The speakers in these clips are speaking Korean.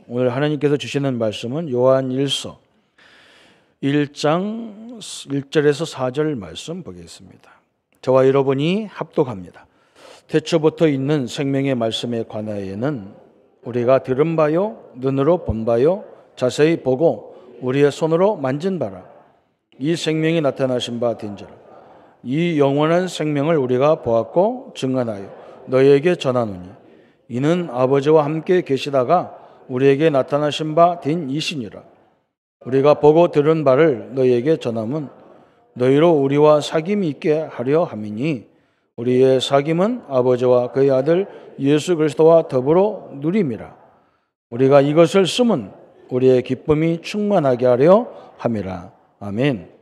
오늘 하나님께서 주시는 말씀은 요한일서 1장 1절에서 4절 말씀 보겠습니다. 저와 여러분이 합독합니다. 태초부터 있는 생명의 말씀에 관하여는 우리가 들은 바요 눈으로 본 바요 자세히 보고 우리의 손으로 만진 바라. 이 생명이 나타나신 바 된지라. 이 영원한 생명을 우리가 보았고 증언하여 너희에게 전하노니 이는 아버지와 함께 계시다가 우리에게 나타나신 바 된 이시니라. 우리가 보고 들은 바를 너희에게 전함은 너희로 우리와 사귐이 있게 하려 함이니 우리의 사귐은 아버지와 그의 아들 예수 그리스도와 더불어 누림이라. 우리가 이것을 쓰면 우리의 기쁨이 충만하게 하려 함이라. 아멘.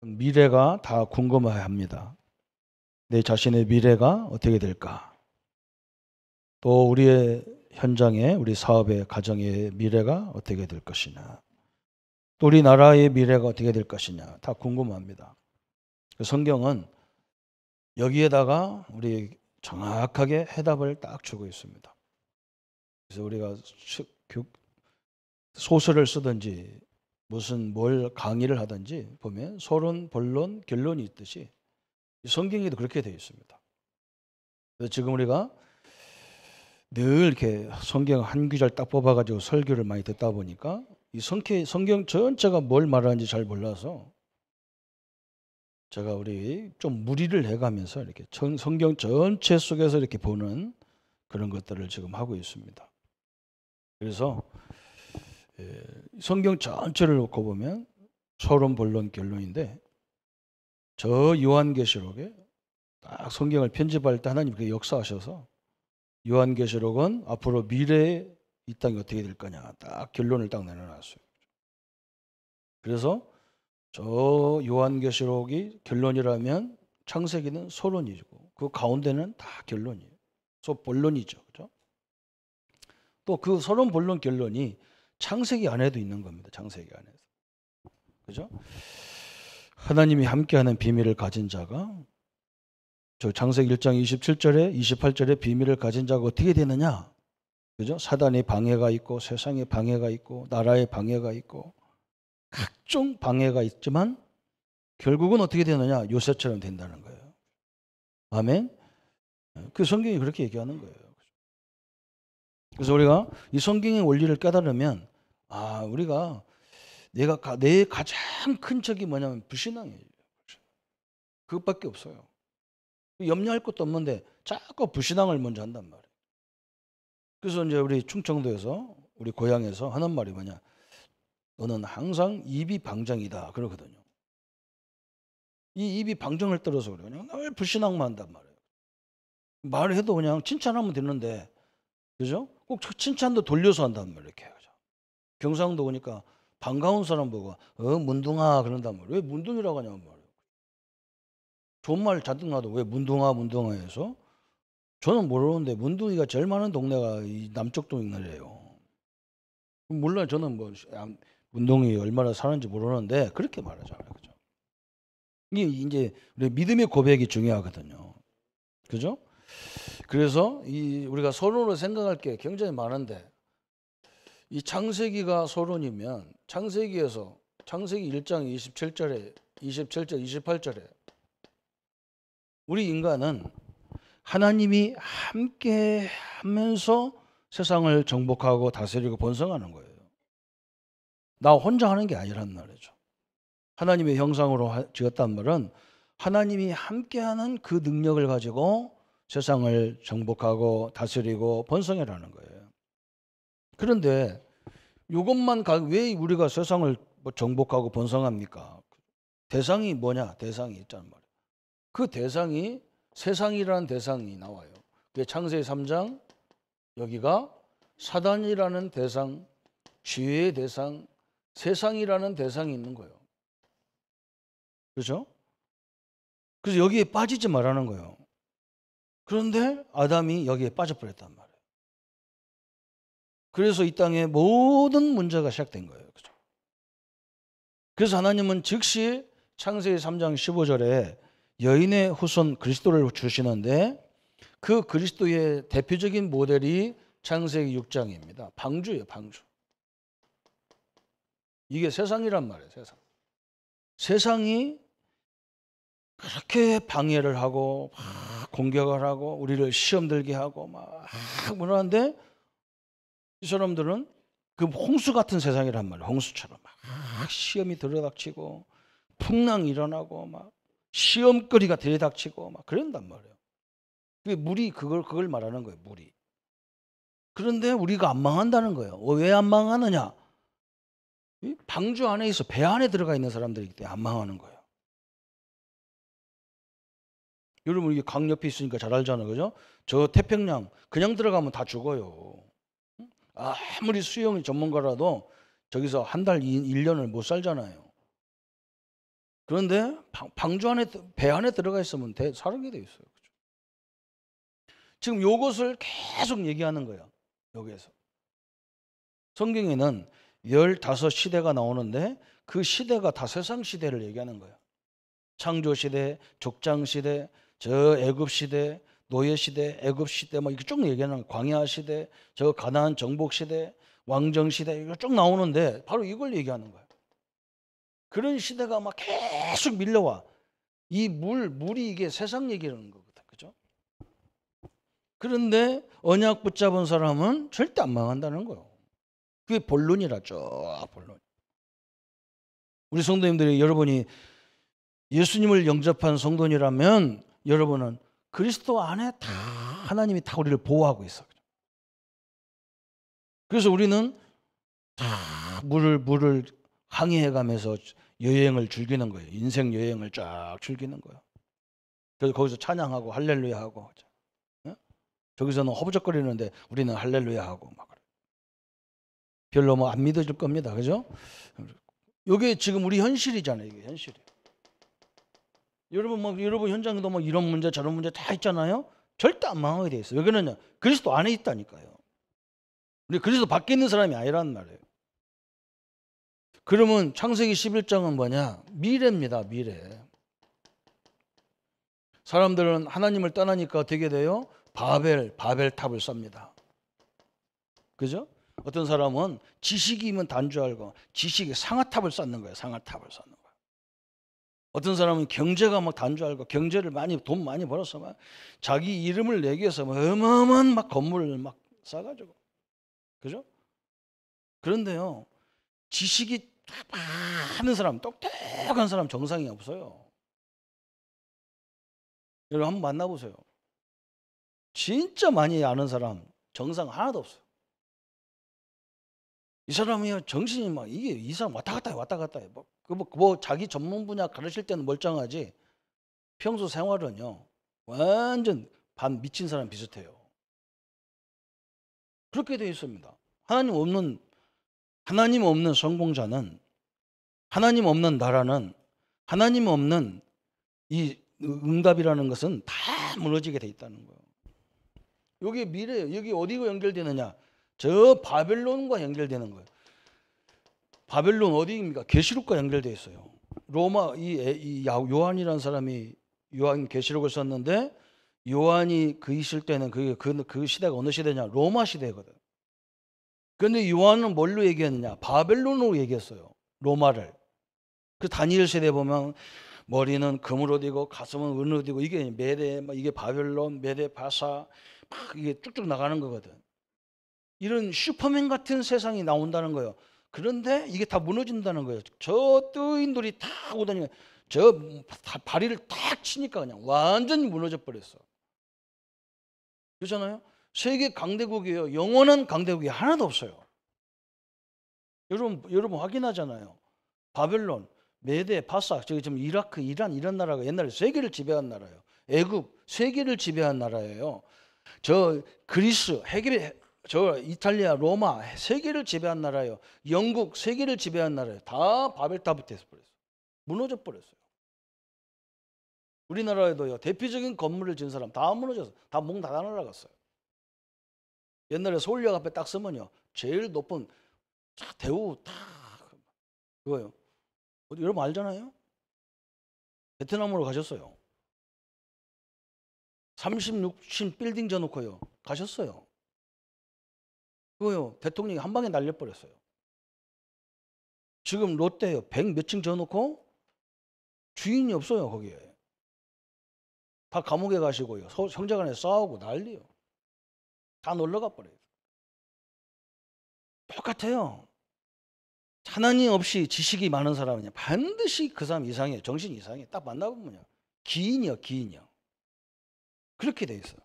미래가 다 궁금해합니다. 내 자신의 미래가 어떻게 될까? 또 우리의 현장에 우리 사업의 가정의 미래가 어떻게 될 것이냐? 또 우리 나라의 미래가 어떻게 될 것이냐? 다 궁금합니다. 성경은 여기에다가 우리 정확하게 해답을 딱 주고 있습니다. 그래서 우리가 소설을 쓰든지 무슨 뭘 강의를 하든지 보면 서론, 본론, 결론이 있듯이 성경에도 그렇게 되어 있습니다. 그래서 지금 우리가 늘 이렇게 성경 한 구절 딱 뽑아가지고 설교를 많이 듣다 보니까 이 성경 전체가 뭘 말하는지 잘 몰라서 제가 우리 좀 무리를 해가면서 이렇게 성경 전체 속에서 이렇게 보는 그런 것들을 지금 하고 있습니다. 그래서 성경 전체를 놓고 보면 서론, 본론, 결론인데 저 요한계시록에 딱 성경을 편집할 때 하나님 그렇게 역사하셔서 요한계시록은 앞으로 미래에 이 땅이 어떻게 될 거냐 딱 결론을 딱 내려놨어요. 그래서 저 요한계시록이 결론이라면 창세기는 서론이고 그 가운데는 다 결론이에요. 본론이죠. 그죠? 또 그 서론, 본론, 결론이 창세기 안에도 있는 겁니다. 창세기 안에서. 그죠? 하나님이 함께하는 비밀을 가진 자가 저 창세기 1장 27절에 28절에 비밀을 가진 자가 어떻게 되느냐? 그죠? 사단의 방해가 있고 세상의 방해가 있고 나라의 방해가 있고 각종 방해가 있지만 결국은 어떻게 되느냐? 요셉처럼 된다는 거예요. 아멘. 그 성경이 그렇게 얘기하는 거예요. 그래서 우리가 이 성경의 원리를 깨달으면 우리가 내 가장 큰 적이 뭐냐면 불신앙이에요. 그것밖에 없어요. 염려할 것도 없는데 자꾸 불신앙을 먼저 한단 말이에요. 그래서 이제 우리 충청도에서 우리 고향에서 하는 말이 뭐냐? 너는 항상 입이 방정이다 그러거든요. 이 입이 방정을 떨어서 그래요. 그냥 늘 불신앙만 한단 말이에요. 말을 해도 그냥 칭찬하면 되는데, 그죠? 꼭 칭찬도 돌려서 한단 말이에요. 이렇게. 경상도 오니까 반가운 사람 보고 문둥아 그런단 말이에요. 왜 문둥이라고 하냐는 말이에요. 좋은 말 잔뜩 나도 왜 문둥아 해서 저는 모르는데 문둥이가 제일 많은 동네가 이 남쪽 동네래요. 몰라요. 저는 뭐 문둥이 얼마나 사는지 모르는데 그렇게 말하잖아요. 그죠? 이게 이제 우리 믿음의 고백이 중요하거든요. 그죠? 그래서 우리가 서론으로 생각할 게 굉장히 많은데 이 창세기가 서론이면 창세기에서 창세기 1장 27절, 28절에 우리 인간은 하나님이 함께 하면서 세상을 정복하고 다스리고 번성하는 거예요. 나 혼자 하는 게 아니란 말이죠. 하나님의 형상으로 지었단 말은 하나님이 함께하는 그 능력을 가지고 세상을 정복하고 다스리고 번성해라는 거예요. 그런데 이것만 왜 우리가 세상을 정복하고 번성합니까? 대상이 뭐냐? 대상이 있잖아요. 그 대상이 세상이라는 대상이 나와요. 그게 창세기 3장 여기가 사단이라는 대상, 지혜의 대상, 세상이라는 대상이 있는 거예요. 그렇죠? 그래서 여기에 빠지지 말라는 거예요. 그런데 아담이 여기에 빠져버렸단 말이에요. 그래서 이 땅에 모든 문제가 시작된 거예요. 그죠? 그래서 하나님은 즉시 창세기 3장 15절에 여인의 후손 그리스도를 주시는데 그 그리스도의 대표적인 모델이 창세기 6장입니다. 방주예요, 방주. 이게 세상이란 말이에요, 세상. 세상이 그렇게 방해를 하고 막 공격을 하고 우리를 시험 들게 하고 막 그러는데 이 사람들은 그 홍수 같은 세상이란 말이에요. 홍수처럼 막 시험이 들이닥치고 풍랑이 일어나고 막 시험거리가 들이닥치고 막 그런단 말이에요. 그게 물이 그걸 말하는 거예요. 물이. 그런데 우리가 안 망한다는 거예요. 왜 안 망하느냐? 방주 안에 있어 배 안에 들어가 있는 사람들이기 때문에 안 망하는 거예요. 여러분 이게 강 옆에 있으니까 잘 알잖아요. 그죠? 저 태평양 그냥 들어가면 다 죽어요. 아무리 수영 전문가라도 저기서 한 달, 1년을 못 살잖아요. 그런데 방주 안에 배 안에 들어가 있으면 살게 돼 있어요. 그죠? 지금 요것을 계속 얘기하는 거예요. 여기에서. 성경에는 15시대가 나오는데 그 시대가 다 세상 시대를 얘기하는 거예요. 창조 시대, 족장 시대, 저 애굽 시대, 노예 시대, 애굽 시대 막 이렇게 쭉 얘기하는 거예요. 광야 시대, 저 가나안 정복 시대, 왕정 시대 이거 쭉 나오는데 바로 이걸 얘기하는 거예요. 그런 시대가 막 계속 밀려와. 이 물이 이게 세상 얘기라는 거거든. 그죠? 그런데 언약 붙잡은 사람은 절대 안 망한다는 거예요. 그게 본론이라죠. 본론. 우리 성도님들이 여러분이 예수님을 영접한 성도니라면 여러분은 그리스도 안에 다 하나님이 다 우리를 보호하고 있어. 그래서 우리는 다 물을 항해해가면서 여행을 즐기는 거예요. 인생 여행을 쫙 즐기는 거예요. 그래서 거기서 찬양하고 할렐루야 하고 저기서는 허부적거리는데 우리는 할렐루야 하고 막 그래. 별로 뭐 안 믿어질 겁니다. 그죠? 이게 지금 우리 현실이잖아요. 이게 현실이에요. 여러분 현장에도 뭐 이런 문제 저런 문제 다 있잖아요. 절대 안 망하게 돼 있어요. 여기는 그리스도 안에 있다니까요. 우리 그리스도 밖에 있는 사람이 아니란 말이에요. 그러면 창세기 11장은 뭐냐? 미래입니다. 미래. 사람들은 하나님을 떠나니까 어떻게 돼요? 바벨탑을 쌉니다. 그죠? 어떤 사람은 지식이면 단줄 알고 지식이 상아탑을 쌓는 거예요. 상아탑을 쌓는 거예요. 어떤 사람은 경제가 막 단줄 알고 경제를 돈 많이 벌어서 막 자기 이름을 내기 위해서 어마어마한 막 건물을 막 쌓아가지고. 그죠? 그런데요. 지식이 많은 사람, 똑똑한 사람 정상이 없어요. 여러분 한번 만나보세요. 진짜 많이 아는 사람 정상 하나도 없어요. 이 사람이 정신이 막 이 사람 왔다 갔다 해. 뭐 자기 전문 분야 가르칠 때는 멀쩡하지 평소 생활은요 완전 반 미친 사람 비슷해요. 그렇게 되어 있습니다. 하나님 없는 성공자는 하나님 없는 나라는 하나님 없는 이 응답이라는 것은 다 무너지게 돼 있다는 거예요. 여기 미래예요. 여기 어디가 연결되느냐? 저 바벨론과 연결되는 거예요. 바벨론 어디입니까? 계시록과 연결되어 있어요. 로마 요한이라는 사람이 요한 계시록을 썼는데 요한이 그 있을 때는 그 시대가 어느 시대냐? 로마 시대거든. 그런데 요한은 뭘로 얘기했느냐? 바벨론으로 얘기했어요. 로마를. 그 다니엘 세대 보면 머리는 금으로 되고 가슴은 은으로 되고 이게 메대, 이게 바벨론, 메대, 바사 막 이게 쭉쭉 나가는 거거든. 이런 슈퍼맨 같은 세상이 나온다는 거예요. 그런데 이게 다 무너진다는 거예요. 저 뜨인돌이 다 오더니 저 다리를 탁 치니까 그냥 완전히 무너져 버렸어. 그렇잖아요. 세계 강대국이에요. 영원한 강대국이 하나도 없어요. 여러분 확인하잖아요. 바벨론, 메데, 바사, 저기 지금 이라크, 이란 이런 나라가 옛날에 세계를 지배한 나라예요. 애굽 세계를 지배한 나라예요. 저 그리스, 저 이탈리아, 로마 세계를 지배한 나라예요. 영국 세계를 지배한 나라예요. 다 바벨탑이 돼서 버렸어요. 무너져 버렸어요. 우리나라에도요. 대표적인 건물을 지은 사람 다 무너져서 다 몽 다 날아갔어요. 옛날에 서울역 앞에 딱 서면요. 제일 높은 대우 다 그거요. 여러분 알잖아요. 베트남으로 가셨어요. 36층 빌딩 져놓고요. 가셨어요. 그거요. 대통령이 한 방에 날려버렸어요. 지금 롯데요. 100 몇 층 져놓고 주인이 없어요. 거기에. 다 감옥에 가시고요. 형제간에 싸우고 난리요. 다 놀러가 버려요. 똑같아요. 하나님 없이 지식이 많은 사람은 반드시 그 사람 이상해요. 정신 이상해요. 딱 만나보면요. 기인이요. 기인이요. 그렇게 돼 있어요.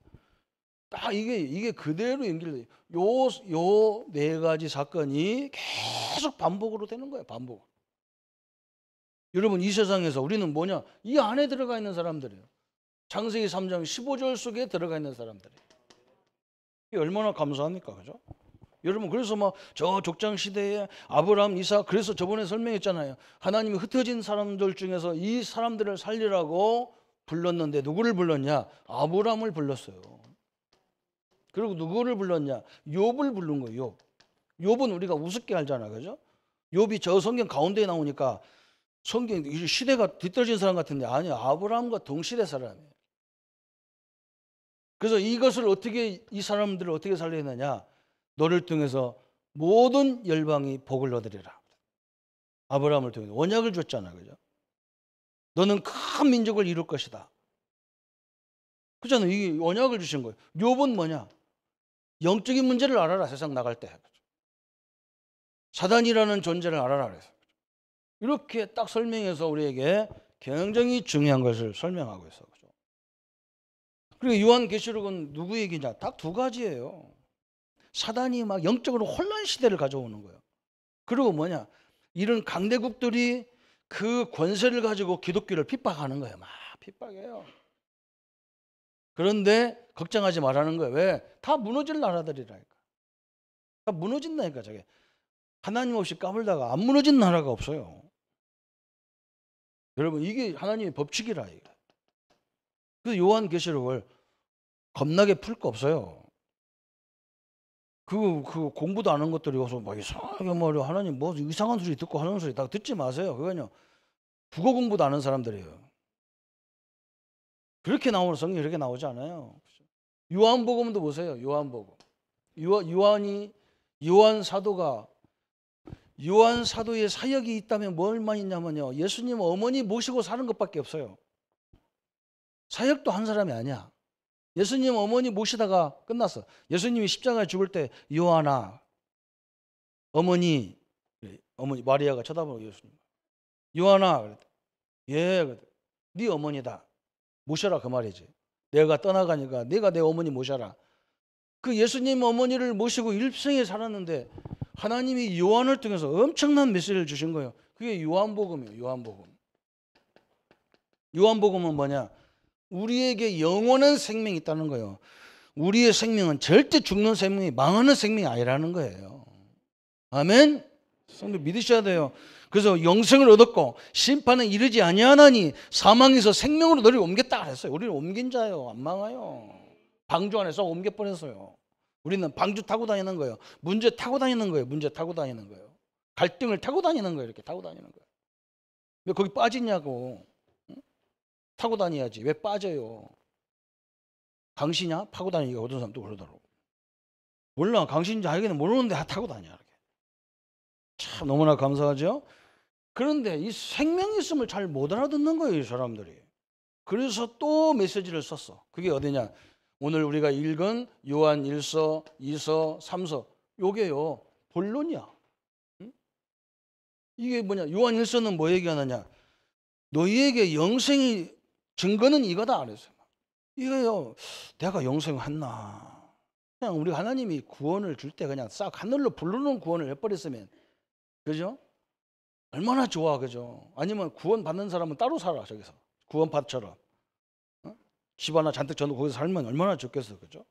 딱 이게 그대로 연결돼요. 요 네 가지 사건이 계속 반복으로 되는 거예요. 반복. 여러분 이 세상에서 우리는 뭐냐? 이 안에 들어가 있는 사람들이에요. 창세기 3장 15절 속에 들어가 있는 사람들이에요. 이게 얼마나 감사합니까? 그죠? 여러분 그래서 막 저 족장 시대에 아브라함, 이삭 그래서 저번에 설명했잖아요. 하나님이 흩어진 사람들 중에서 이 사람들을 살리라고 불렀는데 누구를 불렀냐? 아브라함을 불렀어요. 그리고 누구를 불렀냐? 욥을 부른 거예요. 욥은 우리가 우습게 알잖아. 그죠? 욥이 저 성경 가운데에 나오니까 성경 시대가 뒤떨어진 사람 같은데 아니야. 아브라함과 동시대 사람이에요. 그래서 이것을 어떻게 이 사람들을 어떻게 살리느냐? 너를 통해서 모든 열방이 복을 얻으리라. 아브라함을 통해서 언약을 줬잖아. 그죠? 너는 큰 민족을 이룰 것이다. 그렇잖아요. 이게 언약을 주신 거예요. 욥은 뭐냐? 영적인 문제를 알아라. 세상 나갈 때. 사단이라는 존재를 알아라 그래서. 이렇게 딱 설명해서 우리에게 굉장히 중요한 것을 설명하고 있어. 그죠? 그리고 요한계시록은 누구 얘기냐? 딱 두 가지예요. 사단이 막 영적으로 혼란 시대를 가져오는 거예요. 그리고 뭐냐? 이런 강대국들이 그 권세를 가지고 기독교를 핍박하는 거예요. 막 핍박해요. 그런데 걱정하지 말라는 거예요. 왜? 다 무너질 나라들이라니까. 다 무너진다니까 저게. 하나님 없이 까불다가 안 무너진 나라가 없어요. 여러분 이게 하나님의 법칙이라. 그래서 요한계시록을 겁나게 풀 거 없어요. 그 공부도 안 한 것들이 와서 막 이상하게 말이야. 하나님 뭐 이상한 소리 듣고 하는 소리 다 듣지 마세요. 그거는요. 국어 공부도 안 하는 사람들이에요. 그렇게 나오는 성경이 그렇게 나오지 않아요. 요한복음도 보세요. 요한복음. 요한 사도의 사역이 있다면 뭘만 있냐면요. 예수님 어머니 모시고 사는 것밖에 없어요. 사역도 한 사람이 아니야. 예수님 어머니 모시다가 끝났어. 예수님이 십자가에 죽을 때 요한아 어머니 마리아가 쳐다보고 예수님 요한아 그랬다. 예 그랬다. 네 어머니다. 모셔라 그 말이지. 내가 떠나가니까 내가 내 어머니 모셔라. 그 예수님 어머니를 모시고 일생에 살았는데 하나님이 요한을 통해서 엄청난 메시지를 주신 거예요. 그게 요한복음이에요. 요한복음. 요한복음은 뭐냐? 우리에게 영원한 생명이 있다는 거예요. 우리의 생명은 절대 죽는 생명이 망하는 생명이 아니라는 거예요. 아멘? 성도 믿으셔야 돼요. 그래서 영생을 얻었고 심판에 이르지 아니하나니 사망에서 생명으로 너를 옮겼다 그랬어요. 우리는 옮긴 자예요. 안 망해요. 방주 안에서 옮겨버렸어요. 우리는 방주 타고 다니는 거예요. 문제 타고 다니는 거예요. 문제 타고 다니는 거예요. 갈등을 타고 다니는 거예요. 이렇게 타고 다니는 거예요. 왜 거기 빠지냐고. 타고 다녀야지. 왜 빠져요? 강신이야? 타고 다니기가 어떤 사람도 그러더라고. 몰라. 강신인지 알기는 모르는데 타고 다녀. 이렇게. 참 너무나 감사하죠. 그런데 이 생명이 있음을 잘 못 알아듣는 거예요. 이 사람들이. 그래서 또 메시지를 썼어. 그게 어디냐. 오늘 우리가 읽은 요한 1서, 2서, 3서 요게요. 본론이야. 응? 이게 뭐냐. 요한 1서는 뭐 얘기하느냐. 너희에게 영생이 증거는 이거다 그랬어요. 이거요. 내가 영생했나. 그냥 우리 하나님이 구원을 줄 때 그냥 싹 하늘로 부르는 구원을 해버렸으면 그죠? 얼마나 좋아 그죠? 아니면 구원 받는 사람은 따로 살아 저기서 구원받처럼 집 하나 잔뜩 져놓고 거기서 살면 얼마나 좋겠어 그죠?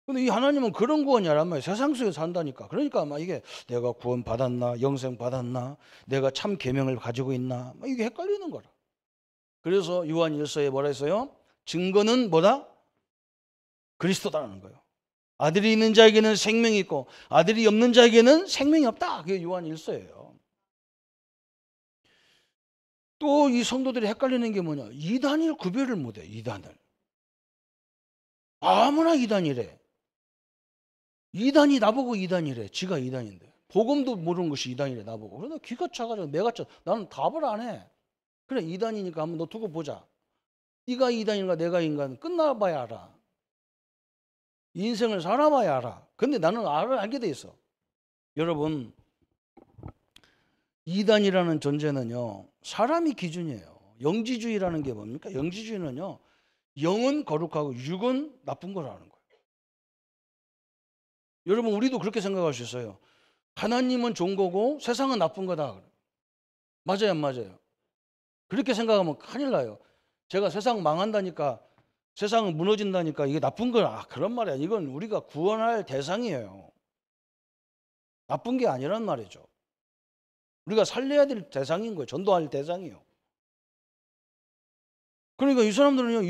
근데 이 하나님은 그런 구원이 아니란 말이에요. 세상 속에 산다니까. 그러니까 막 이게 내가 구원 받았나 영생 받았나 내가 참 계명을 가지고 있나 막 이게 헷갈리는 거라. 그래서 요한 1서에 뭐라 했어요? 증거는 뭐다? 그리스도다라는 거예요. 아들이 있는 자에게는 생명이 있고 아들이 없는 자에게는 생명이 없다. 그게 요한 1서예요. 또 이 성도들이 헷갈리는 게 뭐냐? 이단을 구별을 못해. 이단을. 아무나 이단이래. 이단이 나보고 이단이래. 지가 이단인데. 복음도 모르는 것이 이단이래 나보고. 그런데 기가 차가지고 내가 나는 답을 안 해. 그래 이단이니까 한번 너 두고 보자. 네가 이단인가 내가 인간 끝나봐야 알아. 인생을 살아봐야 알아. 근데 나는 알게 돼 있어. 여러분 이단이라는 존재는요 사람이 기준이에요. 영지주의라는 게 뭡니까? 영지주의는요 영은 거룩하고 육은 나쁜 거라는 거예요. 여러분 우리도 그렇게 생각할 수 있어요. 하나님은 좋은 거고 세상은 나쁜 거다. 맞아요 안 맞아요? 그렇게 생각하면 큰일 나요. 제가 세상 망한다니까 세상은 무너진다니까 이게 나쁜 거야. 그런 말이야. 이건 우리가 구원할 대상이에요. 나쁜 게 아니란 말이죠. 우리가 살려야 될 대상인 거예요. 전도할 대상이에요. 그러니까 이 사람들은요,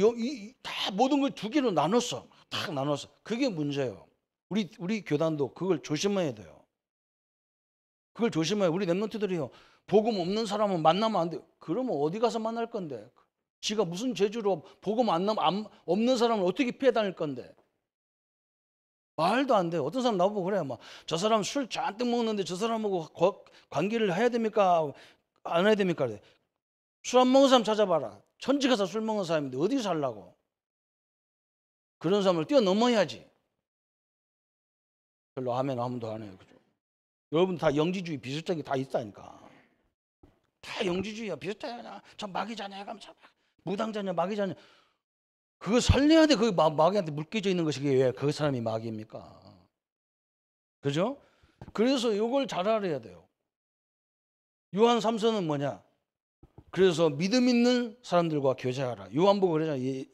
다 모든 걸 두 개로 나눴어. 딱 나눴어. 그게 문제예요. 우리 교단도 그걸 조심해야 돼요. 그걸 조심해요. 우리 랩런트들이요. 복음 없는 사람은 만나면 안 돼요. 그러면 어디 가서 만날 건데? 지가 무슨 재주로 복음 없는 사람을 어떻게 피해 다닐 건데? 말도 안 돼요. 어떤 사람 나보고 그래요. 막 저 사람 술 잔뜩 먹는데 저 사람하고 관계를 해야 됩니까? 안 해야 됩니까? 술 안 먹는 사람 찾아봐라. 천지 가서 술 먹는 사람인데 어디 살라고? 그런 사람을 뛰어넘어야지. 별로 하면 아무도 안 해요. 그죠? 여러분 다 영지주의 비슷하게 다 있다니까. 다 영지주의야. 비슷해. 저 마귀자냐? 가면서 무당자냐? 마귀자냐? 그거 살려야 돼. 그 마귀한테 물겨져 있는 것이 왜 그 사람이 마귀입니까? 그죠? 그래서 이걸 잘 알아야 돼요. 요한 3서는 뭐냐? 그래서 믿음 있는 사람들과 교제하라. 요한복 그러잖아요.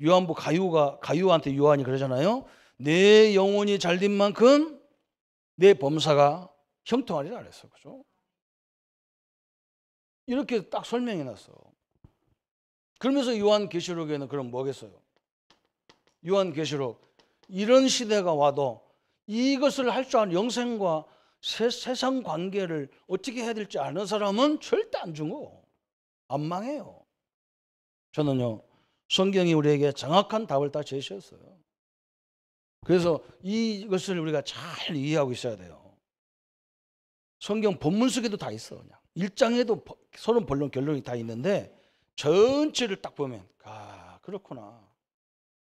요한복 가유한테 요한이 그러잖아요. 내 영혼이 잘된 만큼 내 범사가 형통하리라 그랬어. 그죠? 이렇게 딱 설명해 놨어. 그러면서 요한계시록에는 그럼 뭐겠어요? 요한계시록 이런 시대가 와도 이것을 할 줄 아는 영생과 세상 관계를 어떻게 해야 될지 아는 사람은 절대 안 죽어. 안 망해요. 저는요 성경이 우리에게 정확한 답을 다 제시했어요. 그래서 이것을 우리가 잘 이해하고 있어야 돼요. 성경 본문 속에도 다 있어. 그냥 1장에도 서론 본론 결론이 다 있는데 전체를 딱 보면 그렇구나.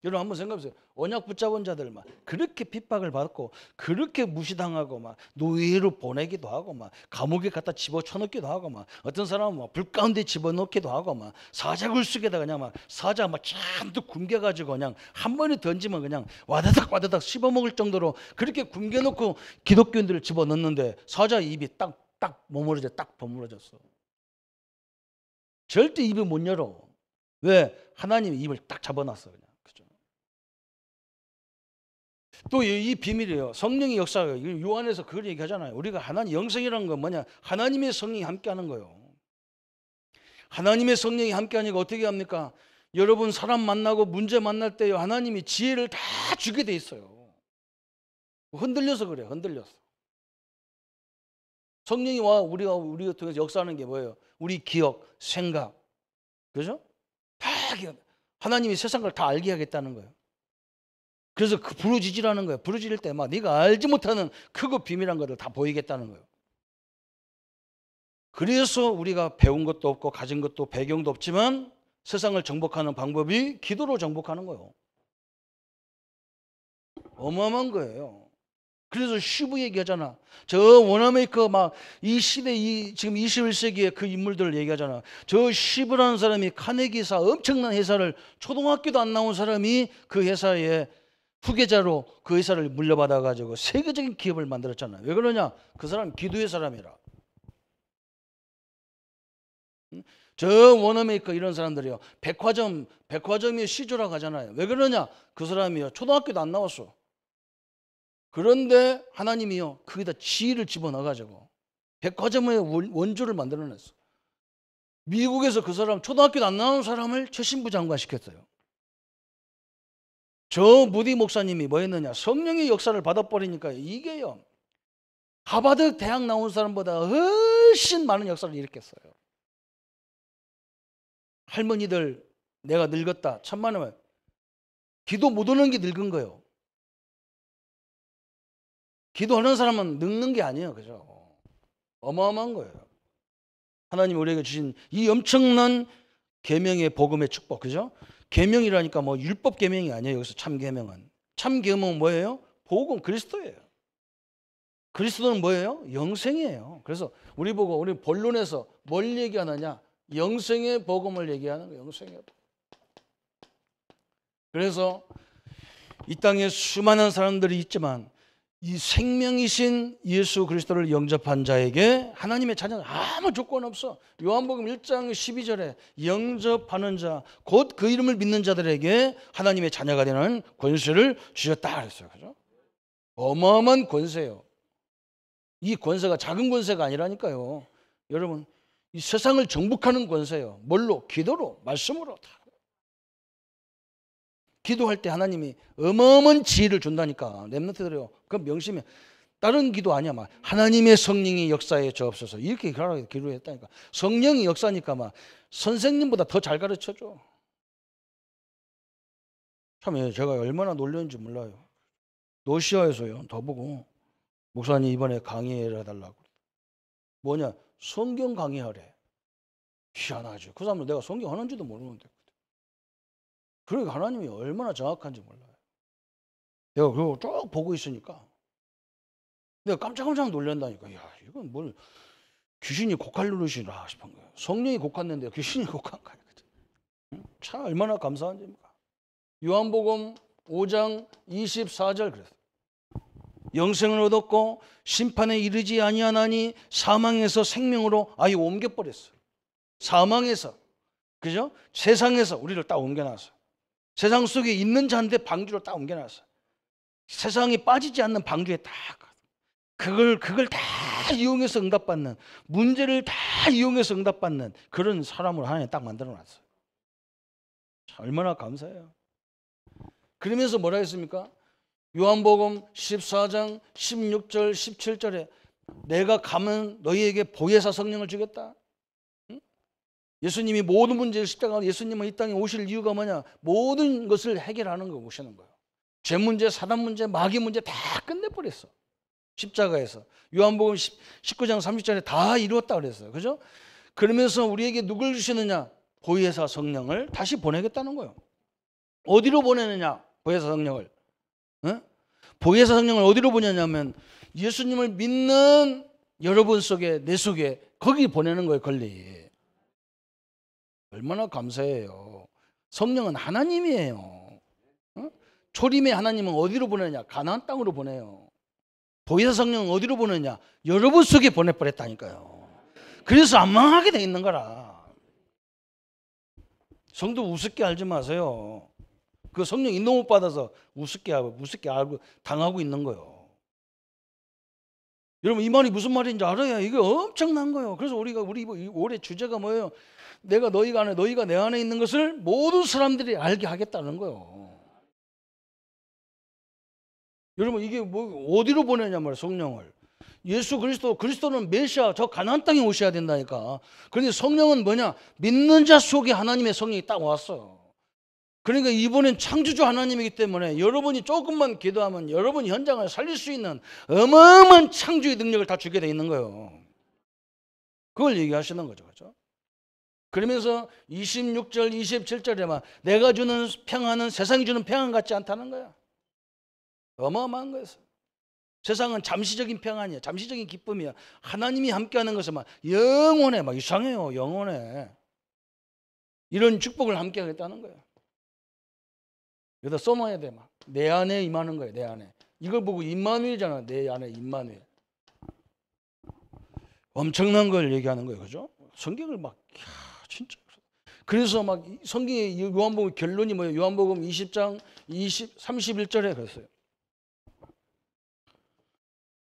여러분 한번 생각해보세요. 언약 붙잡은 자들 막 그렇게 핍박을 받고 그렇게 무시당하고 막 노예로 보내기도 하고 막 감옥에 갖다 집어쳐넣기도 하고 막 어떤 사람은 막 불 가운데 집어넣기도 하고 막 사자굴 속에다가 그냥 막 사자 막 잔뜩 굶겨가지고 그냥 한 번에 던지면 그냥 와다닥 와다닥 씹어먹을 정도로 그렇게 굶겨놓고 기독교인들을 집어넣는데 사자 입이 딱 버무러졌어. 절대 입을 못 열어. 왜? 하나님이 입을 딱 잡아놨어 그냥. 또 이 비밀이에요. 성령의 역사가 요한에서 그걸 얘기하잖아요. 우리가 하나님 영성이라는 건 뭐냐? 하나님의 성령이 함께하는 거예요. 하나님의 성령이 함께하니까 어떻게 합니까? 여러분 사람 만나고 문제 만날 때요 하나님이 지혜를 다 주게 돼 있어요. 흔들려서 그래요. 흔들려서. 성령이 와 우리가 통해서 역사하는 게 뭐예요? 우리 기억, 생각, 그죠? 다 하나님이 세상 걸 다 알게 하겠다는 거예요. 그래서 그 부르짖으라는 거예요. 부르짖을 때 막 네가 알지 못하는 크고 비밀한 것을 다 보이겠다는 거예요. 그래서 우리가 배운 것도 없고 가진 것도 배경도 없지만 세상을 정복하는 방법이 기도로 정복하는 거예요. 어마어마한 거예요. 그래서 쉬브 얘기하잖아. 저 워너메이커 막 이 시대 지금 21세기의 그 인물들을 얘기하잖아. 저 쉬브라는 사람이 카네기사 엄청난 회사를 초등학교도 안 나온 사람이 그 회사에 후계자로 그 회사를 물려받아 가지고 세계적인 기업을 만들었잖아요. 왜 그러냐? 그 사람 기도의 사람이라. 저 워너메이커 이런 사람들이요. 백화점이 시조라고 하잖아요. 왜 그러냐? 그 사람이요. 초등학교도 안 나왔어. 그런데 하나님이요. 거기다 지혜를 집어넣어 가지고 백화점의 원조를 만들어냈어. 미국에서 그 사람 초등학교도 안 나온 사람을 최신부 장관 시켰어요. 저 무디 목사님이 뭐 했느냐? 성령의 역사를 받아버리니까 이게요. 하버드 대학 나온 사람보다 훨씬 많은 역사를 일으켰어요. 할머니들 내가 늙었다. 천만에 기도 못 오는 게 늙은 거예요. 기도하는 사람은 늙는 게 아니에요. 그죠? 어마어마한 거예요. 하나님 우리에게 주신 이 엄청난 계명의 복음의 축복. 그죠? 계명이라니까 뭐 율법 계명이 아니에요. 여기서 참 계명은. 참 계명은 뭐예요? 복음 그리스도예요. 그리스도는 뭐예요? 영생이에요. 그래서 우리 보고 우리 본론에서 뭘 얘기하느냐? 영생의 복음을 얘기하는 거예요. 영생의 복음. 그래서 이 땅에 수많은 사람들이 있지만 이 생명이신 예수 그리스도를 영접한 자에게 하나님의 자녀는 아무 조건 없어. 요한복음 1장 12절에 영접하는 자, 곧 그 이름을 믿는 자들에게 하나님의 자녀가 되는 권세를 주셨다 그랬어요. 그죠? 어마어마한 권세예요. 이 권세가 작은 권세가 아니라니까요. 여러분, 이 세상을 정복하는 권세예요. 뭘로? 기도로, 말씀으로. 기도할 때 하나님이 어마어마한 지혜를 준다니까. 렘넌트들이요. 그 명심해. 다른 기도 아니야. 막 하나님의 성령이 역사에 저옵소서. 이렇게 기도했다니까. 성령이 역사니까 막 선생님보다 더 잘 가르쳐줘. 참 제가 얼마나 놀랐는지 몰라요. 러시아에서요. 더 보고 목사님 이번에 강의해달라고. 뭐냐? 성경 강의하래. 희한하죠. 그 사람은 내가 성경 하는지도 모르는데. 그러니까 하나님이 얼마나 정확한지 몰라요. 내가 그거 쭉 보고 있으니까 내가 깜짝깜짝 놀란다니까. 야, 이건 뭘 귀신이 곡할 노릇이라 싶은 거예요. 성령이 곡했는데 귀신이 곡한 거예요. 참 얼마나 감사한지입니까? 요한복음 5장 24절 그랬어요. 영생을 얻었고 심판에 이르지 아니하나니 사망에서 생명으로 아예 옮겨버렸어요. 사망에서, 그죠? 세상에서 우리를 딱 옮겨놨어요. 세상 속에 있는 자인데 방주로 딱 옮겨놨어요. 세상에 빠지지 않는 방주에 딱 그걸 다 이용해서 응답받는, 문제를 다 이용해서 응답받는 그런 사람으로 하나님 딱 만들어놨어요. 얼마나 감사해요. 그러면서 뭐라 했습니까? 요한복음 14장 16절 17절에 내가 가면 너희에게 보혜사 성령을 주겠다. 예수님이 모든 문제를 십자가로 예수님은 이 땅에 오실 이유가 뭐냐? 모든 것을 해결하는 거 오시는 거예요. 죄 문제, 사단 문제, 마귀 문제 다 끝내버렸어. 십자가에서. 요한복음 19장 30절에 다 이루었다 그랬어요. 그죠? 그러면서 우리에게 누굴 주시느냐? 보혜사 성령을 다시 보내겠다는 거예요. 어디로 보내느냐? 보혜사 성령을. 보혜사 성령을 어디로 보내냐면 예수님을 믿는 여러분 속에, 내 속에 거기 보내는 거예요. 권리. 얼마나 감사해요. 성령은 하나님이에요. 초림의 하나님은 어디로 보내냐? 가나안 땅으로 보내요. 보혜사 성령은 어디로 보내냐? 여러분 속에 보내버렸다니까요. 그래서 안 망하게 돼 있는 거라. 성도 우습게 알지 마세요. 그 성령 인도 못 받아서 우습게 알고 당하고 있는 거예요. 여러분 이 말이 무슨 말인지 알아야 이게 엄청난 거예요. 그래서 우리 올해 주제가 뭐예요? 내가 너희가 안에, 너희가 내 안에 있는 것을 모든 사람들이 알게 하겠다는 거예요. 여러분 이게 뭐 어디로 보내냐 말이에요. 성령을. 예수 그리스도는 메시아, 저 가나안 땅에 오셔야 된다니까. 그런데 성령은 뭐냐? 믿는 자 속에 하나님의 성령이 딱 왔어요. 그러니까 이번엔 창조주 하나님이기 때문에 여러분이 조금만 기도하면 여러분 현장을 살릴 수 있는 어마어마한 창조의 능력을 다 주게 돼 있는 거예요. 그걸 얘기하시는 거죠. 그렇죠? 그러면서 26절 27절에만 내가 주는 평안은 세상이 주는 평안 같지 않다는 거야. 어마어마한 거였어요. 세상은 잠시적인 평안이야. 잠시적인 기쁨이야. 하나님이 함께하는 것은 막 영원해. 막 이상해요. 영원해. 이런 축복을 함께 하겠다는 거예요. 여기다 써놔야 돼. 막 내 안에 임하는 거예요. 내 안에. 이걸 보고 임마누엘이잖아. 내 안에 임마누엘. 엄청난 걸 얘기하는 거예요. 그죠? 성경을 막 진짜. 그래서 막 성경의 요한복음 결론이 뭐예요? 요한복음 20장 31절에 그랬어요.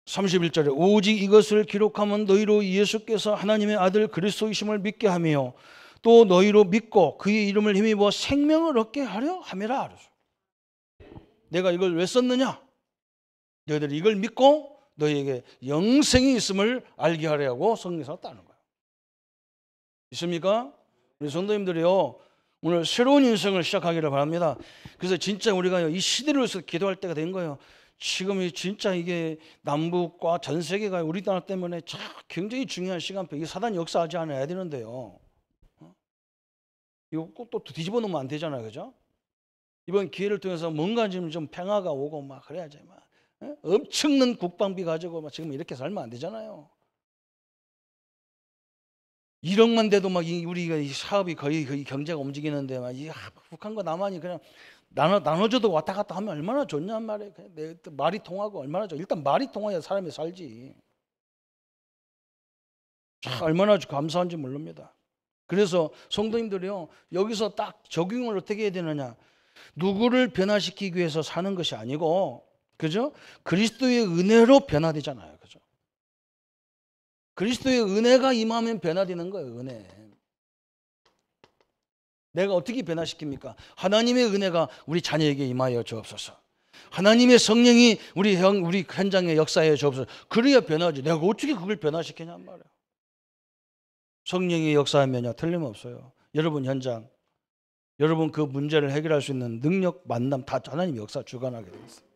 31절에 오직 이것을 기록하면 너희로 예수께서 하나님의 아들 그리스도이심을 믿게 하며 또 너희로 믿고 그의 이름을 힘입어 생명을 얻게 하려 함이라. 내가 이걸 왜 썼느냐? 너희들이 이걸 믿고 너희에게 영생이 있음을 알게 하려고 성경에서 썼다는 거예요. 있습니까? 우리 성도님들이요, 오늘 새로운 인생을 시작하기를 바랍니다. 그래서 진짜 우리가 이 시대로서 기도할 때가 된 거예요. 지금 진짜 이게 남북과 전 세계가 우리나라 때문에 참 굉장히 중요한 시간표. 이 사단이 역사하지 않아야 되는데요. 이거 꼭 또 뒤집어 놓으면 안 되잖아요, 그죠? 이번 기회를 통해서 뭔가 좀 평화가 오고 막 그래야지 막 엄청난 국방비 가지고 막 지금 이렇게 살면 안 되잖아요. 1억만 돼도 막 우리가 이 사업이 거의 경제가 움직이는데 막 이 북한과 남한이 그냥 나눠줘도 왔다 갔다 하면 얼마나 좋냔 말이에요. 말이 통하고 얼마나 좋아. 일단 말이 통해야 사람이 살지. 얼마나 감사한지 모릅니다. 그래서 성도님들이요, 여기서 딱 적용을 어떻게 해야 되느냐? 누구를 변화시키기 위해서 사는 것이 아니고, 그죠? 그리스도의 은혜로 변화되잖아요, 그죠? 그리스도의 은혜가 임하면 변화되는 거예요, 은혜. 내가 어떻게 변화시킵니까? 하나님의 은혜가 우리 자녀에게 임하여 주옵소서. 하나님의 성령이 우리 현장의 역사에 주옵소서. 그래야 변하지. 내가 어떻게 그걸 변화시키냔 말이에요. 성령이 역사하면요, 틀림없어요. 여러분 현장, 여러분 그 문제를 해결할 수 있는 능력, 만남 다 하나님이 역사 주관하게 되어 있어요.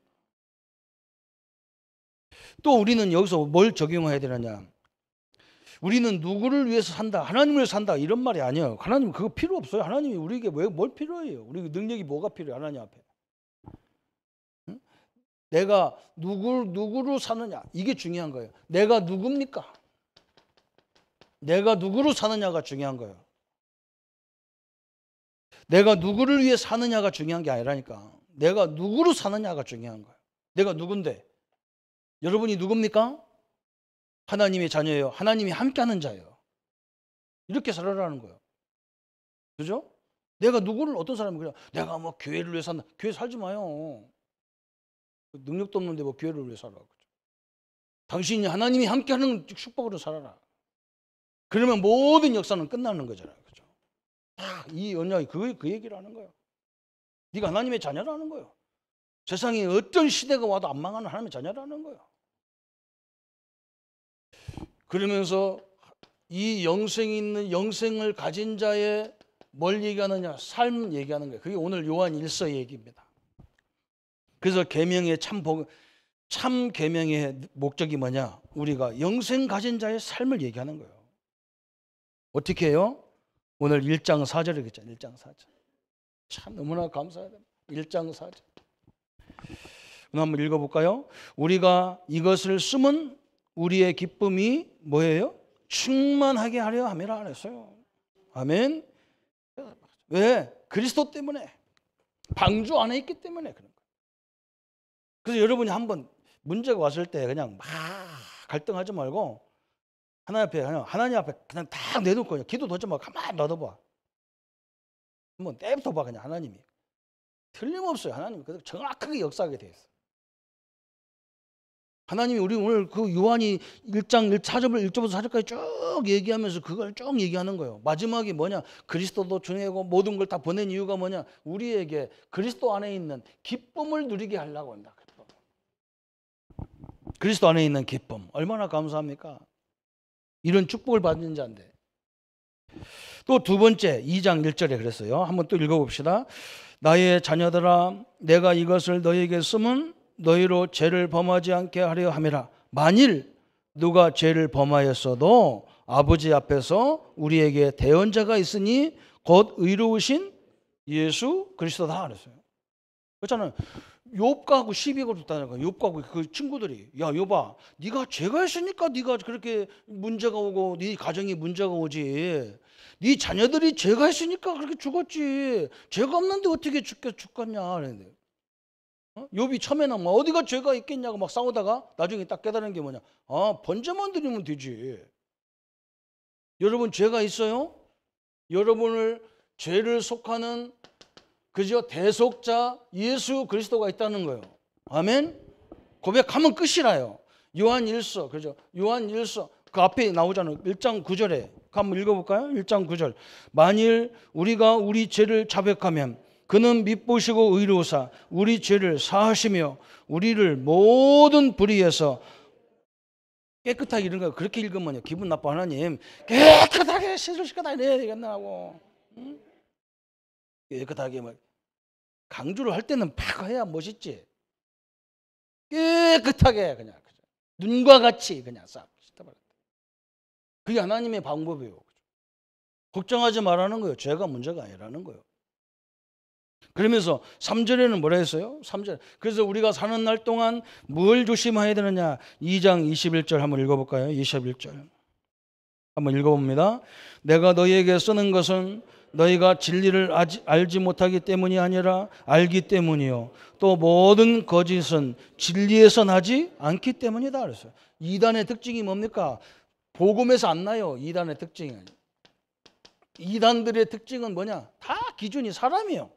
또 우리는 여기서 뭘 적용해야 되느냐? 우리는 누구를 위해서 산다, 하나님을 산다 이런 말이 아니에요. 하나님 그거 필요 없어요. 하나님이 우리에게 뭘 필요해요? 우리 능력이 뭐가 필요해요? 하나님 앞에. 응? 내가 누구로 사느냐 이게 중요한 거예요. 내가 누굽니까? 내가 누구로 사느냐가 중요한 거예요. 내가 누구를 위해 사느냐가 중요한 게 아니라니까. 내가 누구로 사느냐가 중요한 거예요. 내가 누군데? 여러분이 누굽니까? 하나님의 자녀예요. 하나님이 함께하는 자예요. 이렇게 살아라는 거예요. 그죠? 내가 누구를 어떤 사람이 그래? 내가 뭐 교회를 위해 산다. 교회 살지 마요. 능력도 없는데 뭐 교회를 위해 살아. 그죠? 당신이 하나님이 함께하는 축복으로 살아라. 그러면 모든 역사는 끝나는 거잖아요. 그죠? 이 언약이 그 얘기를 하는 거예요. 네가 하나님의 자녀라는 거예요. 세상에 어떤 시대가 와도 안 망하는 하나님의 자녀라는 거예요. 그러면서 이 영생이 있는 영생을 가진 자의 뭘 얘기하느냐? 삶 얘기하는 거예요. 그게 오늘 요한 1서 얘기입니다. 그래서 계명의 참 계명의 목적이 뭐냐? 우리가 영생 가진 자의 삶을 얘기하는 거예요. 어떻게 해요? 오늘 1장 4절에 그랬잖아요. 1장 4절. 참 너무나 감사하다. 1장 4절. 한번 읽어볼까요? 우리가 이것을 쓰면 우리의 기쁨이 뭐예요? 충만하게 하려 함이라 그랬어요. 아멘. 왜? 그리스도 때문에. 방주 안에 있기 때문에 그런 거예요. 그래서 여러분이 한번 문제가 왔을 때 그냥 막 갈등하지 말고 하나님 앞에 그냥 딱 내놓고 그냥 기도도 하지 말고 가만히 놔둬봐. 한번 내버려봐 그냥 하나님이. 틀림없어요. 하나님이 정확하게 역사하게 돼 있어요. 하나님이 우리 오늘 그 요한이 1장 4절부터 4절까지 쭉 얘기하면서 그걸 쭉 얘기하는 거예요. 마지막이 뭐냐? 그리스도도 중요하고 모든 걸 다 보낸 이유가 뭐냐? 우리에게 그리스도 안에 있는 기쁨을 누리게 하려고 한다. 그리스도 안에 있는 기쁨. 얼마나 감사합니까? 이런 축복을 받는 자인데. 또 두 번째 2장 1절에 그랬어요. 한번 또 읽어봅시다. 나의 자녀들아 내가 이것을 너희에게 쓰면 너희로 죄를 범하지 않게 하려 함이라. 만일 누가 죄를 범하였어도 아버지 앞에서 우리에게 대언자가 있으니 곧 의로우신 예수 그리스도다 그랬어요. 그렇잖아요. 욥하고 시비 걸었다는 거예요. 욥하고 그 친구들이 야 욥아 네가 죄가 있으니까 네가 그렇게 문제가 오고 네 가정이 문제가 오지. 네 자녀들이 죄가 있으니까 그렇게 죽었지. 죄가 없는데 어떻게 죽겠냐 그랬는데. 욥이 처음에는 뭐 어디가 죄가 있겠냐고 막 싸우다가 나중에 딱 깨달은 게 뭐냐? 번제만 드리면 되지. 여러분 죄가 있어요? 여러분을 죄를 속하는 그저 대속자 예수 그리스도가 있다는 거예요. 아멘. 고백하면 끝이라요. 요한 1서 그죠? 요한 1서 그 앞에 나오잖아요. 1장 9절에 한번 읽어볼까요? 1장 9절. 만일 우리가 우리 죄를 자백하면 그는 밉보시고 의로우사 우리 죄를 사하시며 우리를 모든 불의에서 깨끗하게 이런 거 그렇게 읽으면요 기분 나빠. 하나님 깨끗하게 씻으시거나 이래야 되겠나고. 응? 깨끗하게 막 강조를 할 때는 팍 해야 멋있지. 깨끗하게 그냥 눈과 같이 그냥 싹 씻어버렸다. 그게 하나님의 방법이에요. 걱정하지 말라는 거예요. 죄가 문제가 아니라는 거예요. 그러면서 3절에는 뭐라 했어요? 3절. 그래서 우리가 사는 날 동안 뭘 조심해야 되느냐? 2장 21절 한번 읽어볼까요? 21절 한번 읽어봅니다. 내가 너희에게 쓰는 것은 너희가 진리를 알지 못하기 때문이 아니라 알기 때문이요, 또 모든 거짓은 진리에서 나지 않기 때문이다 그랬어요. 이단의 특징이 뭡니까? 복음에서 안 나요. 이단의 특징은. 이단들의 특징은 뭐냐? 다 기준이 사람이에요.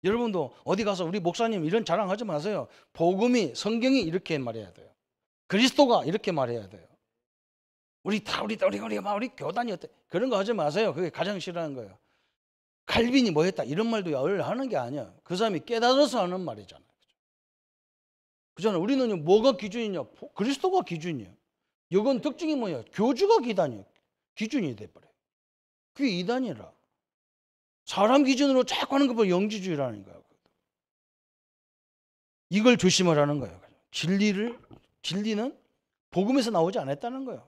여러분도 어디 가서 우리 목사님 이런 자랑하지 마세요. 복음이, 성경이 이렇게 말해야 돼요. 그리스도가 이렇게 말해야 돼요. 우리 교단이 어때? 그런 거 하지 마세요. 그게 가장 싫어하는 거예요. 칼빈이 뭐 했다 이런 말도 하는 게 아니야. 그 사람이 깨달아서 하는 말이잖아요. 그잖아요. 우리는 뭐가 기준이냐? 그리스도가 기준이에요. 이건 특징이 뭐야? 교주가 기준이 돼버려요. 그게 이단이라. 사람 기준으로 자꾸 하는 거 보면 영지주의라는 거예요. 이걸 조심하라는 거예요. 진리는 복음에서 나오지 않았다는 거예요.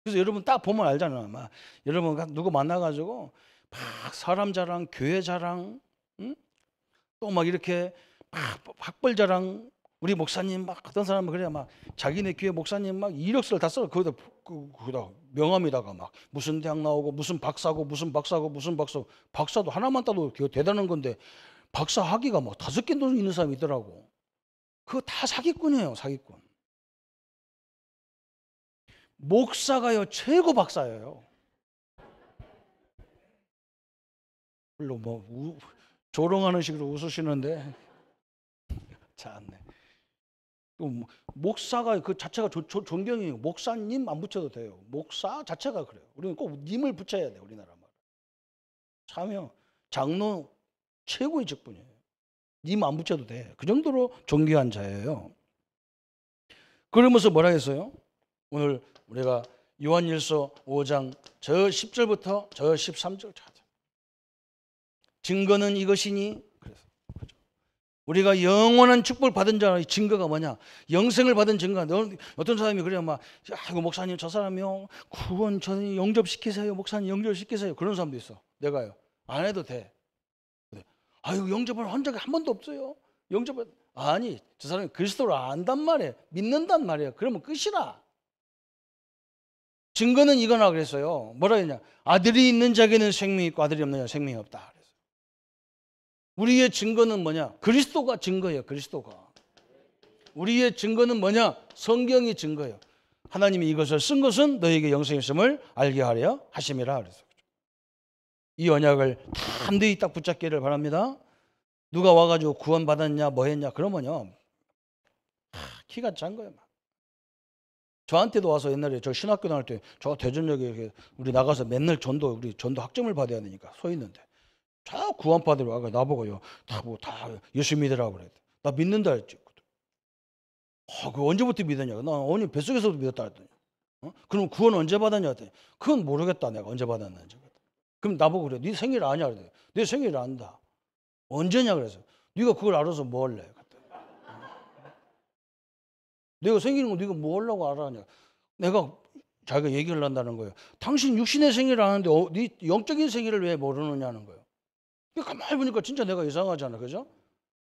그래서 여러분 딱 보면 알잖아요. 막 여러분 누구 만나가지고 막 사람 자랑, 교회 자랑, 응? 또 막 이렇게 막 학벌 자랑, 우리 목사님 막 어떤 사람은 그래야 막 자기네 교회 목사님 막 이력서를 다 써. 거기다 명함에다가 막 무슨 대학 나오고 무슨 박사고 박사도 하나만 따도 대단한 건데 박사 학위가 뭐 5개 있는 사람이 있더라고. 그거 다 사기꾼이에요. 사기꾼. 목사가요 최고 박사예요. 물론 뭐 조롱하는 식으로 웃으시는데 참네. 목사가 그 자체가 존경이에요. 목사님 안 붙여도 돼요. 목사 자체가 그래요. 우리는 꼭 님을 붙여야 돼요. 우리나라 말. 참여 장로 최고의 직분이에요. 님 안 붙여도 돼. 그 정도로 존귀한 자예요. 그러면서 뭐라 했어요? 오늘 우리가 요한일서 5장 저 10절부터 저 13절 찾아. 증거는 이것이니, 그래서 우리가 영원한 축복을 받은 자의 증거가 뭐냐? 영생을 받은 증거. 어떤 사람이 그래요, 막, 이거 목사님 저 사람이요, 구원 저는 영접시키세요, 목사님 영접시키세요. 그런 사람도 있어. 내가요, 안 해도 돼. 아유, 영접을 한 적이 한 번도 없어요. 영접을 아니, 저 사람이 그리스도를 안단 말이에요. 믿는단 말이에요. 그러면 끝이라. 증거는 이거나 그랬어요. 뭐라 했냐? 아들이 있는 자에게는 생명이 있고 아들이 없는 자에게는 생명이 없다. 그래서 우리의 증거는 뭐냐? 그리스도가 증거예요. 그리스도가. 우리의 증거는 뭐냐? 성경이 증거예요. 하나님이 이것을 쓴 것은 너에게 영생이 있음을 알게 하려 하심이라. 그래서 이 언약을 담대히 딱 붙잡기를 바랍니다. 누가 와가지고 구원받았냐 뭐 했냐 그러면요 키가 찬 거예요. 저한테도 와서 옛날에 저 신학교 다닐 때 저 대전역에 우리 나가서 맨날 우리 전도 학점을 받아야 되니까 서 있는데 자 구원받으러 와가 나보고요 다 예수 믿으라고 그래. 나 믿는다 했지. 그 언제부터 믿었냐? 나 언니 뱃속에서도 믿었다 했더니 그럼 구원 언제 받았냐 했더니 그건 모르겠다 내가 언제 받았는지. 그럼 나보고 그래 네 생일 아냐 그래. 내 생일 안다. 언제냐 그래서 네가 그걸 알아서 뭐 할래? 내가 생기는 거 네가 뭐 하려고 알아냐? 내가 자기가 얘기를 한다는 거예요. 당신 육신의 생일을 아는데 네 영적인 생일을 왜 모르느냐는 거예요. 가만히 보니까 진짜 내가 이상하잖아. 그죠?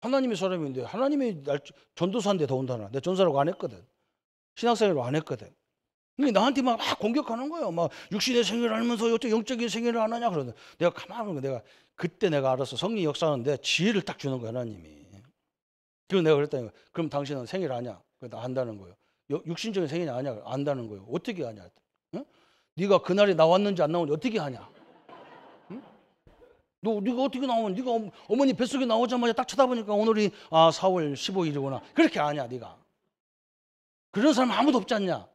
하나님의 사람인데 하나님이 날 전도사인데 더군다나 내가 전도사라고 안 했거든. 신학생이라고 안 했거든. 근데 나한테 막 공격하는 거예요. 막 육신의 생일을 알면서 어떻게 영적인 생일을 안 하냐 그러는데 내가 가만히 보니까 그때 내가 알아서 성령 역사하는데 지혜를 딱 주는 거야 하나님이. 그래서 내가 그랬다니 그럼 당신은 생일 아냐? 그래서 안다는 거예요. 육신적인 생일이 아냐? 안다는 거예요. 어떻게 아냐? 응? 네가 그날이 나왔는지 안 나오는지 어떻게 하냐? 응? 네가 어떻게 나오면 네가 어머니 뱃속에 나오자마자 딱 쳐다보니까 오늘이 4월 15일이구나. 그렇게 아냐 네가? 그런 사람 아무도 없지 않냐?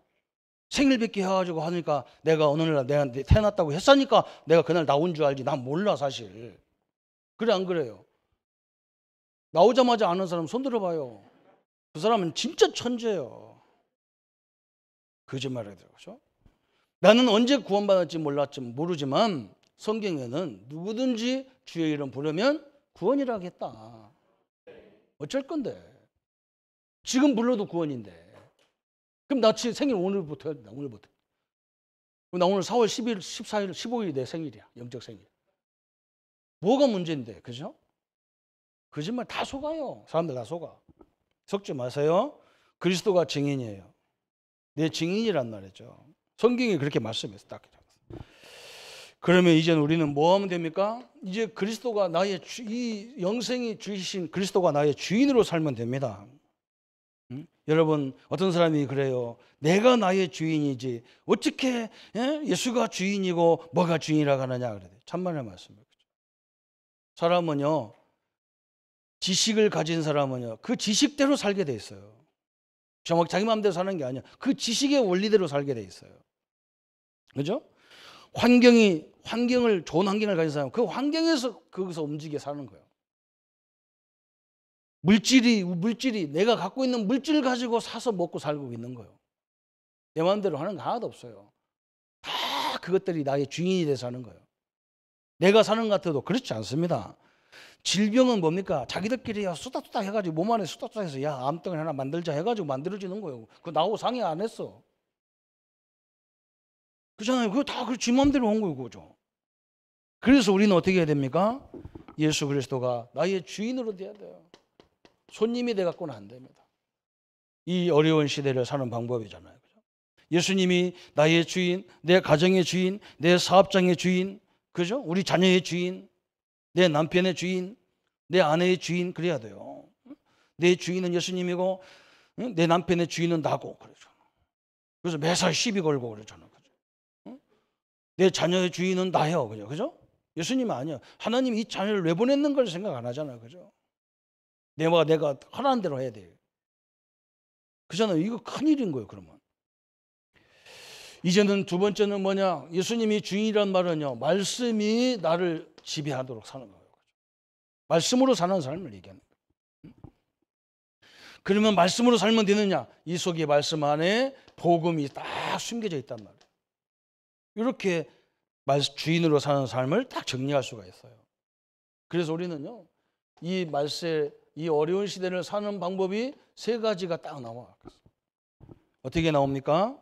생일 뵙기 해가지고 하니까 내가 어느 날 내가 태어났다고 했으니까 내가 그날 나온 줄 알지. 난 몰라 사실. 그래 안 그래요? 나오자마자 아는 사람 손 들어봐요. 그 사람은 진짜 천재예요. 거짓말을 해요. 그렇죠? 나는 언제 구원받았지 모르지만 성경에는 누구든지 주의 이름 부르면 구원이라 하겠다. 어쩔 건데. 지금 불러도 구원인데. 그럼 나 생일 오늘부터. 나 오늘 4월 10일, 14일, 15일이 내 생일이야. 영적 생일. 뭐가 문제인데, 그죠? 거짓말 다 속아요. 사람들 다 속아. 속지 마세요. 그리스도가 증인이에요. 내 증인이란 말이죠. 성경이 그렇게 말씀했어. 딱. 그러면 이제는 우리는 뭐 하면 됩니까? 이제 그리스도가 이 영생이 주이신 그리스도가 나의 주인으로 살면 됩니다. 여러분, 어떤 사람이 그래요. 내가 나의 주인이지 어떻게 예수가 주인이고 뭐가 주인이라고 하느냐 그래요. 참만의 말씀이에요. 사람은요, 지식을 가진 사람은요, 그 지식대로 살게 돼 있어요. 정확히 자기 마음대로 사는 게 아니야. 그 지식의 원리대로 살게 돼 있어요. 그죠? 좋은 환경을 가진 사람, 그 환경에서 거기서 움직여 사는 거예요. 물질이 내가 갖고 있는 물질을 가지고 사서 먹고 살고 있는 거예요. 내 마음대로 하는 거 하나도 없어요. 다 그것들이 나의 주인이 돼서 사는 거예요. 내가 사는 것 같아도 그렇지 않습니다. 질병은 뭡니까? 자기들끼리 수다수다 해가지고 몸 안에 수다수다 해서 야 암덩이 하나 만들자 해가지고 만들어지는 거예요. 그거 나하고 상의 안 했어. 그렇잖아요. 그거 다 지 마음대로 온 거예요. 그죠? 그래서 우리는 어떻게 해야 됩니까? 예수 그리스도가 나의 주인으로 돼야 돼요. 손님이 돼갖고는 안 됩니다. 이 어려운 시대를 사는 방법이잖아요. 그죠? 예수님이 나의 주인, 내 가정의 주인, 내 사업장의 주인, 그죠? 우리 자녀의 주인, 내 남편의 주인, 내 아내의 주인 그래야 돼요. 내 주인은 예수님이고 내 남편의 주인은 나고 그러죠. 그래서 매사 시비 걸고 그러잖아요. 그죠? 내 자녀의 주인은 나요. 그죠? 예수님은 아니야. 하나님이 이 자녀를 왜 보냈는 걸 생각 안 하잖아요. 그죠? 내가 하라는 대로 해야 돼요. 그잖아요. 이거 큰일인 거예요. 그러면 이제는 두 번째는 뭐냐? 예수님이 주인이란 말은요, 말씀이 나를 지배하도록 사는 거예요. 말씀으로 사는 삶을 얘기하는 거예요. 그러면 말씀으로 살면 되느냐? 이 속에 말씀 안에 복음이 딱 숨겨져 있단 말이에요. 이렇게 주인으로 사는 삶을 딱 정리할 수가 있어요. 그래서 우리는요, 이 어려운 시대를 사는 방법이 세 가지가 딱 나와. 어떻게 나옵니까?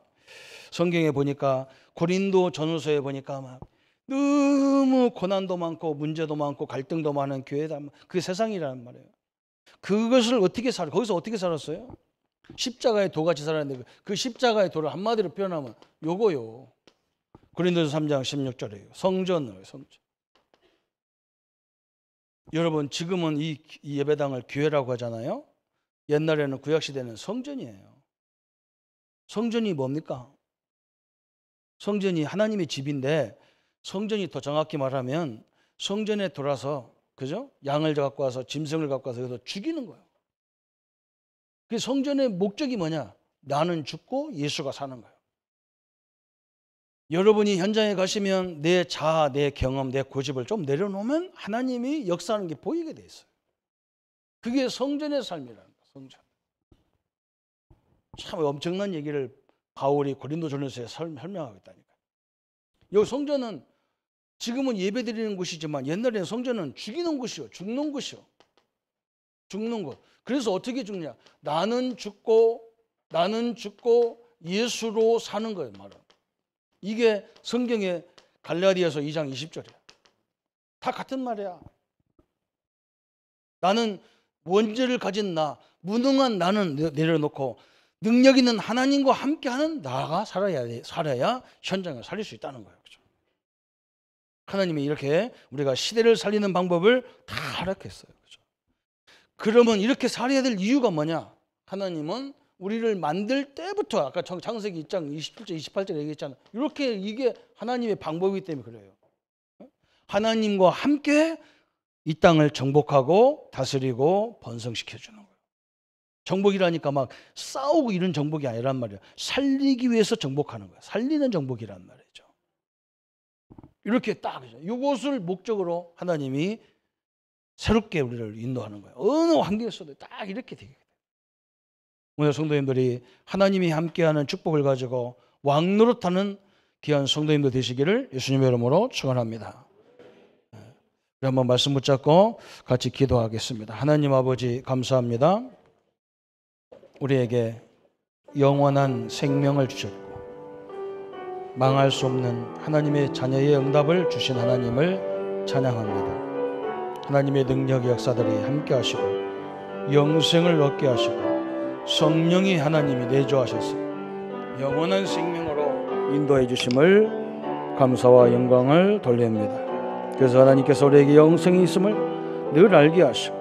성경에 보니까 고린도 전후서에 보니까 막 너무 고난도 많고 문제도 많고 갈등도 많은 교회다. 그게 세상이라는 말이에요. 그것을 거기서 어떻게 살았어요? 십자가의 도같이 살았는데 그 십자가의 도를 한마디로 표현하면 요거요. 고린도서 3장 16절이에요. 성전. 여러분, 지금은 이 예배당을 교회라고 하잖아요. 옛날에는 구약시대는 성전이에요. 성전이 뭡니까? 성전이 하나님의 집인데, 성전이 더 정확히 말하면 성전에 돌아서, 그죠? 양을 갖고 와서 짐승을 갖고 와서 여기서 죽이는 거예요. 그 성전의 목적이 뭐냐? 나는 죽고 예수가 사는 거예요. 여러분이 현장에 가시면 내 자아, 내 경험, 내 고집을 좀 내려놓으면 하나님이 역사하는 게 보이게 돼 있어요. 그게 성전의 삶이라는 거예요. 성전. 참 엄청난 얘기를 바울이 고린도전서에 설명하고 있다니까요. 이 성전은 지금은 예배드리는 곳이지만 옛날에는 성전은 죽이는 곳이요. 죽는 곳이요. 죽는 곳. 그래서 어떻게 죽냐? 나는 죽고 예수로 사는 거예요. 말은. 이게 성경의 갈라디아서 2장 20절이야. 다 같은 말이야. 나는 원죄를 가진 무능한 나는 내려놓고 능력 있는 하나님과 함께하는 나가 살아야 현장을 살릴 수 있다는 거예요. 그렇죠? 하나님이 이렇게 우리가 시대를 살리는 방법을 다 허락했어요. 그렇죠? 그러면 이렇게 살아야 될 이유가 뭐냐? 하나님은 우리를 만들 때부터 아까 창세기 2장 27절 28절에 얘기했잖아요. 이렇게 이게 하나님의 방법이기 때문에 그래요. 하나님과 함께 이 땅을 정복하고 다스리고 번성시켜 주는 거예요. 정복이라니까 막 싸우고 이런 정복이 아니란 말이에요. 살리기 위해서 정복하는 거예요. 살리는 정복이란 말이죠. 이렇게 딱 이것을 목적으로 하나님이 새롭게 우리를 인도하는 거예요. 어느 환경에서도 딱 이렇게 되게 돼요. 오늘 성도님들이 하나님이 함께하는 축복을 가지고 왕노릇하는 귀한 성도님들 되시기를 예수님의 이름으로 축원합니다. 한번 말씀 붙잡고 같이 기도하겠습니다. 하나님 아버지 감사합니다. 우리에게 영원한 생명을 주셨고 망할 수 없는 하나님의 자녀의 응답을 주신 하나님을 찬양합니다. 하나님의 능력의 역사들이 함께 하시고 영생을 얻게 하시고 성령이 하나님이 내주하셔서 영원한 생명으로 인도해 주심을 감사와 영광을 돌립니다. 그래서 하나님께서 우리에게 영생이 있음을 늘 알게 하시고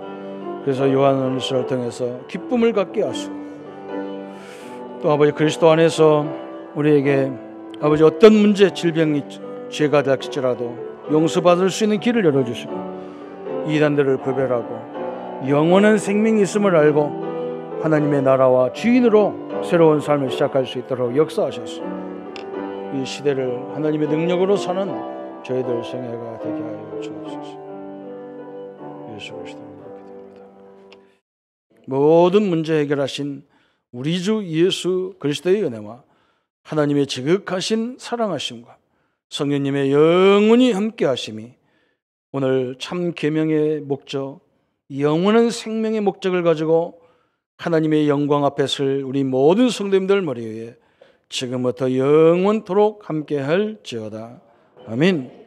그래서 요한일서를 통해서 기쁨을 갖게 하시고 또 아버지 그리스도 안에서 우리에게 아버지 어떤 문제, 질병이 죄가 닥칠지라도 용서받을 수 있는 길을 열어주시고 이단들을 구별하고 영원한 생명이 있음을 알고 하나님의 나라와 주인으로 새로운 삶을 시작할 수 있도록 역사하셔서 이 시대를 하나님의 능력으로 사는 저희들 생애가 되게 하여 주옵소서. 예수 그리스도로 기도합니다. 모든 문제 해결하신 우리 주 예수 그리스도의 은혜와 하나님의 지극하신 사랑하심과 성령님의 영원히 함께 하심이 오늘 참 계명의 목적, 영원한 생명의 목적을 가지고 하나님의 영광 앞에 설 우리 모든 성도님들 머리 위에 지금부터 영원토록 함께 할지어다. 아멘.